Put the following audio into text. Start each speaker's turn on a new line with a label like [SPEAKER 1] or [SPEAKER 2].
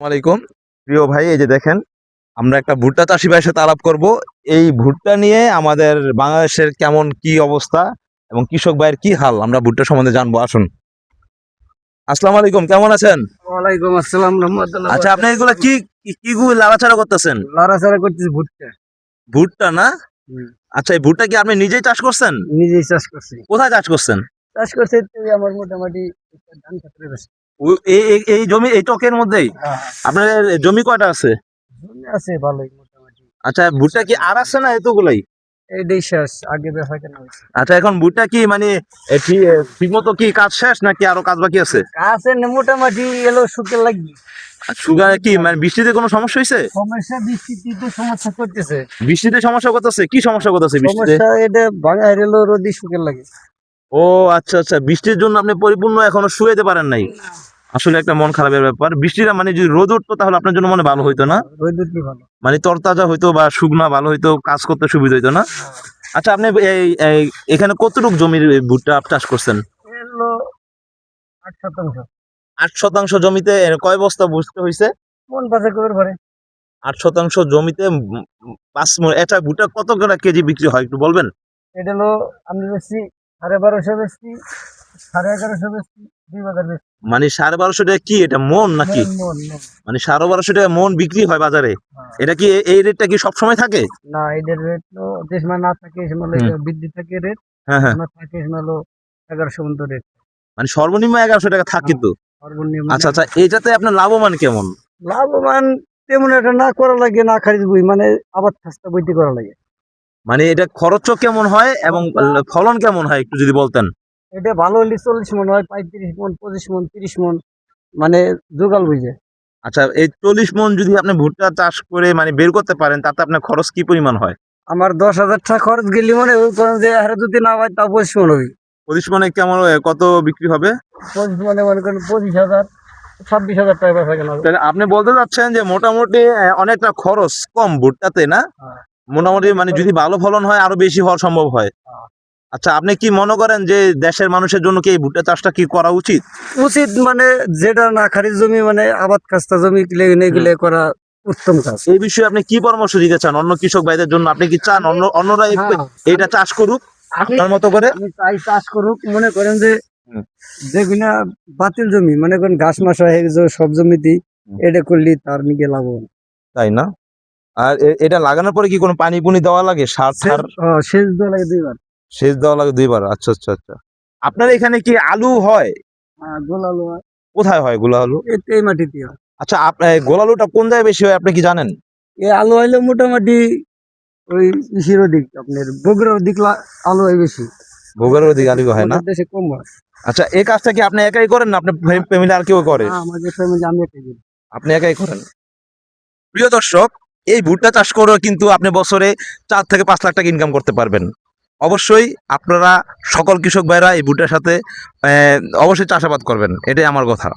[SPEAKER 1] আসসালামাইকুম প্রিয় ভাই, এই যে দেখেন আমরা একটা ভুট্টা চাষি ভাইয়ের সাথে আলাপ করব। এই ভুট্টা নিয়ে আমাদের বাংলাদেশের কেমন কি অবস্থা এবং কৃষক ভাইয়ের কি হাল আমরা ভুট্টা সম্বন্ধে জানবো। আসুন। আসসালামু আলাইকুম, কেমন আছেন?
[SPEAKER 2] ওয়ালাইকুম আসসালাম রহমতুল্লাহ।
[SPEAKER 1] আচ্ছা, আপনি এগুলা কি কি কি লাড়াচাড়া করতেছেন?
[SPEAKER 2] লড়াচড়া করতেছি ভুট্টা।
[SPEAKER 1] ভুট্টা না?
[SPEAKER 2] হুম,
[SPEAKER 1] আচ্ছা, এই ভুট্টা কি আপনি নিজেই চাষ করছেন?
[SPEAKER 2] নিজেই চাষ করছি।
[SPEAKER 1] কোথায় চাষ করছেন?
[SPEAKER 2] চাষ করছে তো আমার মোটামুটি একটা ধান ক্ষেত্রে বেশি।
[SPEAKER 1] এই জমি, এই টকের মধ্যেই
[SPEAKER 2] হ্যাঁ,
[SPEAKER 1] আপনার জমি কয়টা আছে?
[SPEAKER 2] জমি আছে ভালোই মোটামুটি।
[SPEAKER 1] আচ্ছা, ভুট্টা কি আর আছে না এতগুলাই?
[SPEAKER 2] এইটাই শেষ, আগে বের কেন হয়েছে।
[SPEAKER 1] আচ্ছা, এখন ভুট্টা কি মানে ঠিক মতো কি কাজ শেষ নাকি আরো কাজ বাকি আছে?
[SPEAKER 2] আছে মোটামুটি এলো শুকে লাগবে।
[SPEAKER 1] সুগার কি মানে বৃষ্টিতে কোনো সমস্যা হয়েছে?
[SPEAKER 2] সমস্যা বৃষ্টিতে সমস্যা করতেছে।
[SPEAKER 1] বৃষ্টিতে সমস্যা করতেছে? কি সমস্যা করতেছে বৃষ্টিতে?
[SPEAKER 2] সমস্যা এটা ভাঙা এলো রোদি শুকে লাগে।
[SPEAKER 1] ও আচ্ছা আচ্ছা, বৃষ্টির জন্য আপনি পরিপূর্ণ এখনো শুয়েতে পারেন নাই। আসলে একটা মন খারাপের ব্যাপার। বৃষ্টিটা মানে যদি রোদ উঠতো তাহলে আপনার জন্য মনে ভালো হইতো না?
[SPEAKER 2] রোদ উঠলে ভালো।
[SPEAKER 1] মানে তরতাজা হইতো বা শুকনা ভালো হইতো, কাজ করতে সুবিধা হইতো না? আচ্ছা, আপনি এখানে কতটুকু জমির ভুট্টা চাষ করছেন?
[SPEAKER 2] এলো 8 শতাংশ।
[SPEAKER 1] 8 শতাংশ জমিতে কয় বস্তা বুঝতে হয়েছে?
[SPEAKER 2] মন পাশে করে ভরে।
[SPEAKER 1] 8 শতাংশ জমিতে 5 মণ। এটা ভুট্টা কত করে কেজি বিক্রি হয় একটু বলবেন?
[SPEAKER 2] এটা হলো আমি বেশি 1250 বেশি, 1150 বেশি, 2000 বেশি।
[SPEAKER 1] মানে 1250 টাকা কি এটা মন নাকি?
[SPEAKER 2] মন মন।
[SPEAKER 1] মানে 1250 টাকা মন বিক্রি হয় বাজারে?
[SPEAKER 2] হ্যাঁ।
[SPEAKER 1] এটা কি এই রেটটা কি সবসময় থাকে?
[SPEAKER 2] না, এদের রেট তো যে সময় না থাকে এই সময়
[SPEAKER 1] হুম।
[SPEAKER 2] বৃদ্ধি থাকে রেট।
[SPEAKER 1] হ্যাঁ হ্যাঁ,
[SPEAKER 2] সময় থাকে এই সময় হলো 1100 পর্যন্ত রেট।
[SPEAKER 1] মানে সর্বনিম্ন 1100 টাকা থাকে তো।
[SPEAKER 2] সর্বনিম্ন।
[SPEAKER 1] আচ্ছা আচ্ছা, এটাতে আপনার লাভবান কেমন?
[SPEAKER 2] লাভবান তেমন একটা না করা লাগে, না খারিজ বই মানে আবার খাস্তা বইতে করা লাগে।
[SPEAKER 1] মানে এটা খরচও কেমন হয় এবং ফলন কেমন হয় একটু যদি বলতেন।
[SPEAKER 2] এটা ভালো হলে 40 মণ হয়, 35 মণ, 25 মণ, 30 মণ, মানে জোগাল বুঝে।
[SPEAKER 1] আচ্ছা, এই 40 মণ যদি আপনি ভুট্টা চাষ করে মানে বের করতে পারেন তাতে আপনার খরচ কি পরিমাণ হয়?
[SPEAKER 2] আমার 10,000 টাকা খরচ গেলি মানে ওই করেন যে হারে যদি না হয় তা 25 মণ হবে।
[SPEAKER 1] 25 মণে কেমন কত বিক্রি হবে?
[SPEAKER 2] 25 মণে মনে করেন 25,000, 26,000 টাকা বেচা কেনা হবে।
[SPEAKER 1] তাহলে আপনি বলতে চাচ্ছেন যে মোটামুটি অনেকটা খরচ কম ভুট্টাতে না?
[SPEAKER 2] হ্যাঁ,
[SPEAKER 1] মোটামুটি মানে যদি ভালো ফলন হয় আরো বেশি হওয়া সম্ভব হয়।
[SPEAKER 2] হ্যাঁ।
[SPEAKER 1] আচ্ছা, আপনি কি মনে করেন যে দেশের মানুষের জন্য কি এই ভুট্টা চাষটা কি করা উচিত?
[SPEAKER 2] উচিত মানে যেটা না খারিজ জমি মানে আবাদ খাস্তা জমি এগুলো করা উত্তম কাজ।
[SPEAKER 1] এই বিষয়ে আপনি কি পরামর্শ দিতে চান অন্য কৃষক ভাইদের জন্য? আপনি কি চান অন্যরা
[SPEAKER 2] হ্যাঁ,
[SPEAKER 1] এইটা চাষ করুক আপনার মতো করে?
[SPEAKER 2] আমি চাই চাষ করুক। মনে করেন যে
[SPEAKER 1] হুম।
[SPEAKER 2] যেগুলা বাতিল জমি মনে করেন ঘাস মাস হয়ে গেছে সব জমিতে,
[SPEAKER 1] হুম।
[SPEAKER 2] এটা করলে তার নিকে লাভ হবে।
[SPEAKER 1] তাই না? আর এটা লাগানোর পরে কি কোনো পানি পুনি দেওয়া লাগে, সার সার
[SPEAKER 2] সেচ দেওয়া লাগে 2 বার।
[SPEAKER 1] সেচ দেওয়া লাগে 2 বার? আচ্ছা আচ্ছা আচ্ছা। আপনার এখানে কি আলু হয়?
[SPEAKER 2] হ্যাঁ, গোলালো হয়।
[SPEAKER 1] কোথায় হয় গোলা আলু?
[SPEAKER 2] এই মাটিতে হয়।
[SPEAKER 1] আচ্ছা, আপনার গোলা আলুটা কোন জায়গায় বেশি হয় আপনি কি জানেন?
[SPEAKER 2] এই আলু হইলে মোটামুটি ওই ইসির দিক আপনার বগুড়ার দিক আলু হয় বেশি।
[SPEAKER 1] ভোগের ওদিকে আলু হয় না?
[SPEAKER 2] আমাদের দেশে কম হয়।
[SPEAKER 1] আচ্ছা, এই কাজটা কি আপনি একাই করেন না আপনার ফ্যামিলি আর কেউ করে?
[SPEAKER 2] আমাদের ফ্যামিলি আমি একাই করি।
[SPEAKER 1] আপনি একাই করেন? প্রিয় দর্শক, এই ভুট্টা চাষ করে কিন্তু আপনি বছরে 4 থেকে 5 লাখ টাকা ইনকাম করতে পারবেন। অবশ্যই আপনারা সকল কৃষক ভাইরা এই ভুট্টার সাথে অবশ্যই চাষাবাদ করবেন, এটাই আমার কথা।